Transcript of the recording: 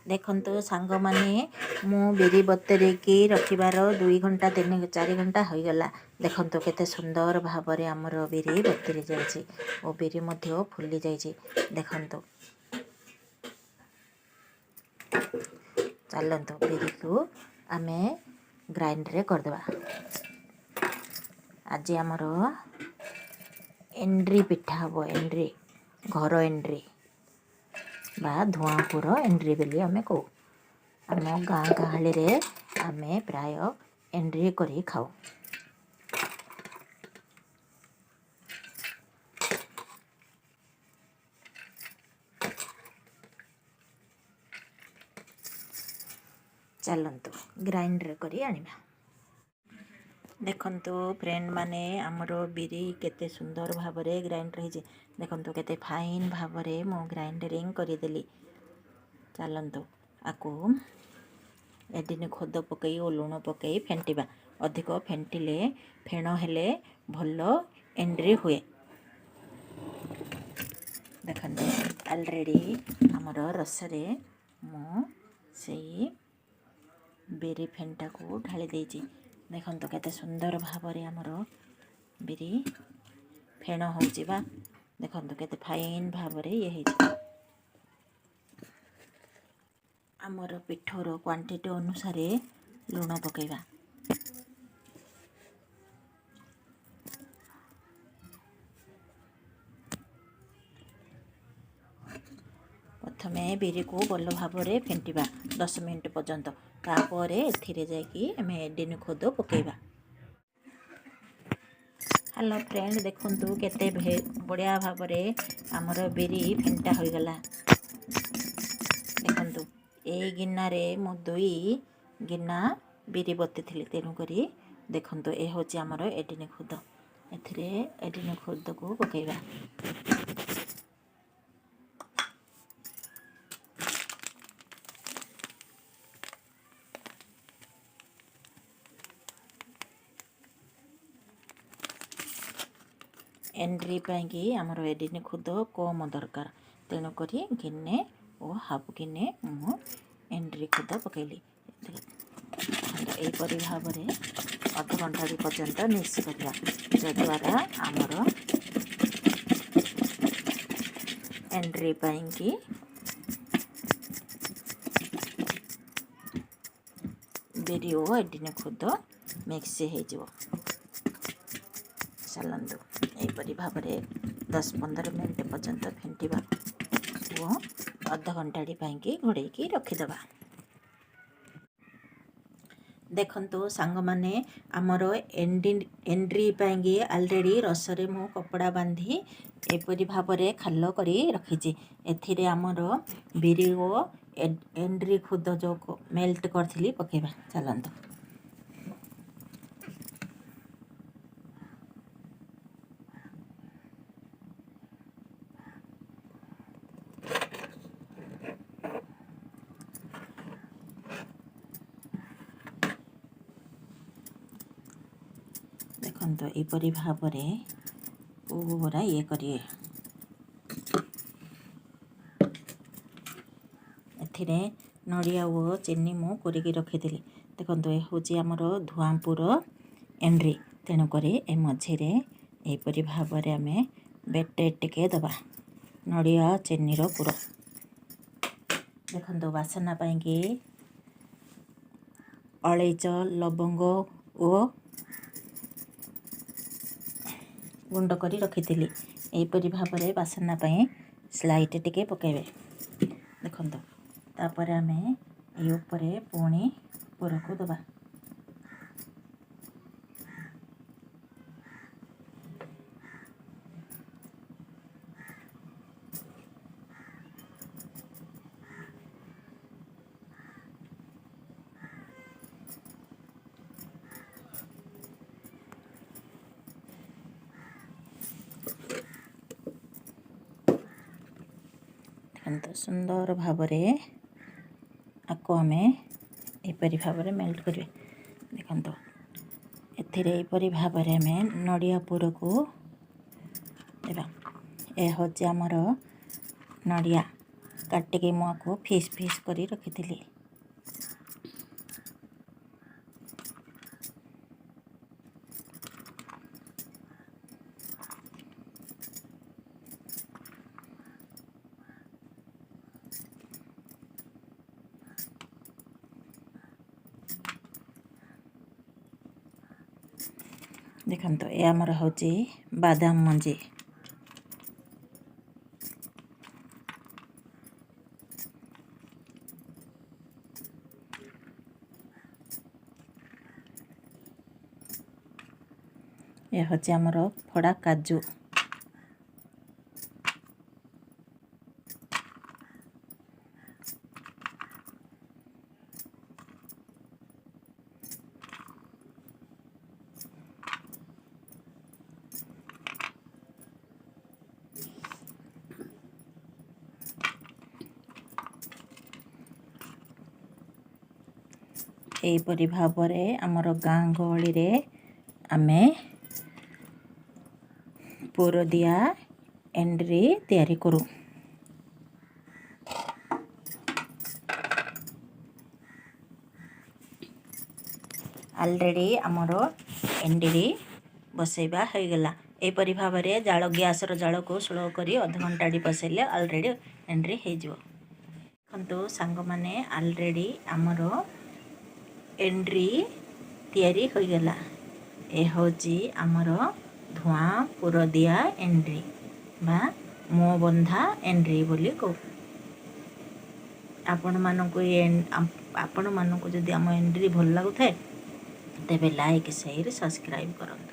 देखंतु सांग माने मु बिरी बतरेकी रखिबार 2 घंटा 3-4 घंटा हो गला। देखंतु केते सुंदर भाबरे हमर बिरी बतरी जायछि ओ बिरी मध्य फुली जायछि। देखंतु चलंतु बिरी को आमे ग्राइंडर रे कर देबा। आज हमर एंड्री पिठा हबो। एंड्री घर एंड्री बा धुआपुर एंड्री बेली आमे को आम गाँ गहली रे आमे प्राय एंड्री करी खाऊ। चलंतु ग्राइंडर करी आनिबा। देखंतु फ्रेंड माने हमरो बिरी केते सुंदर भाबरे ग्राइंडर हे। देखंतु केते फाइन भाबरे मो ग्राइंडरिंग करी देली। चलंतु आको एदिन खोद पकई ओ लुण पकई फेंटिबा। अधिक फेंटिले फेण हेले भलो एंड्री हुए। देखंतु ऑलरेडी हमरो रसरे मो सेई बिरी फेंटा को ढाली देछि। देखंतु केते सुंदर भाबरे हमरो बिरी फेण होउछि बा। देखंतु केते फाइन भाबरे ये हेछि। हमर पिठोर क्वांटिटी अनुसार लुण पकेबा। प्रथमे बिरी को भल भाबरे फेंटिबा 10 मिनिट पर्यंत। तापरे एथिरे जाकी हमें एडिन खोद पकेबा। हेलो फ्रेंड देखंतु केते बढ़िया भाबरे हमर बिरी फेंटा हो गला। देखंतु ए गिन्ना रे मो 2 गिन्ना बिरी बत्ती थिली। तेनु करी देखंतु ए होची हमर एडिन खोद। एथिरे एडिन खोद को पकेबा। एंड्री पाई आमर एडिन खुद कम दरकार। तेणुक गिने और हाफ गिने मु एंड्री खुद पकेली। यहीपरि भाव में अध घंटा पर्यंत मिक्स करवा जद्वारा आमर एंड्री पाई बिरी और एडिन खुद मिक्स हो। चलंतु यहीपरि भाव में 10-15 मिनट पर्यंत फेंटिबा और अध घंटा घोड़े रखीदबा। देखंतु सांग माने आमर एंड्री पाई ऑलरेडी रसरे मु कपड़ा बांधी एपरी भाव में खाल करी रखीची। एथिरे आमर बिरी और एंड्री खुद जो मेल्ट करथिली पकेबा। चलंतु देखंतु एपरी भाव में पूरा ये करिए। एथिरे नड़िया और चीनी मु कोरिकी रखीदी। देखंतु ये होची हमर धुआपुर एंड्री। तेणुक ए मझिरे एपरी भाव में आमे बेटे टिके दबा नड़िया चीनी रो पुर। देखंतु वासना पाई अलैच लवंग और गुंड करी रखीली। एपरी भाव में बासना पाई स्लाइट टिके पकेबे। देखंतु तापर आमे ए ऊपरे पुणी पुर को दबा। तो सुंदर भाव में आपको आम एपरी भाव में मेल्ट करें। देखो एथिरे एपरी भाव में आम नड़िया पुर को देवा। ए हूँ आमर नड़िया କାଟିକି ମୁଁ ଆକୁ ଫିସ୍ ଫିସ୍ କରି ରଖିଥିଲି। ଦେଖନ୍ତୁ ଏ ଆମର ହେଉଛି ବାଦାମ ମଞ୍ଜି। ଏ ହେଉଛି ଆମର ଫଡ଼ା କାଜୁ। ଏହିପରି ଭାବରେ ଆମର ଗାଁ ଗହଳିରେ ଆମେ ପୁର ଦିଆ ଏଣ୍ଡିରି ତିଆରି କରୁ। ଅଲରେଡ଼ି ଆମର ଏଣ୍ଡିରି ବସେଇବା ହୋଇଗଲା। ଏହିପରି ଭାବରେ ଗ୍ୟାସର ଜାଳକୁ ସ୍ଲୋ କରି ଅଧଘଣ୍ଟାଟି ବସେଇଲେ ଅଲରେଡ଼ି ଏଣ୍ଡିରି ହେଇଯିବ। ଦେଖନ୍ତୁ ସାଙ୍ଗମାନେ, ଅଲରେଡ଼ି ଆମର ଏଣ୍ଡିରି ତିଆରି ହୋଇଗଲା। ଏ ହେଉଛି ଆମର ଧୂଆଁ ପୁର ଦିଆ ଏଣ୍ଡିରି ବା ମୁହଁ ବନ୍ଧା ଏଣ୍ଡିରି ବୋଲି କହୁ। ଆପଣମାନଙ୍କୁ ଯଦି ଆମ ଏଣ୍ଡିରି ଭଲ ଲାଗୁଥାଏ ତେବେ ଲାଇକ୍, ସେୟାର, ସବସ୍କ୍ରାଇବ୍ କରନ୍ତୁ।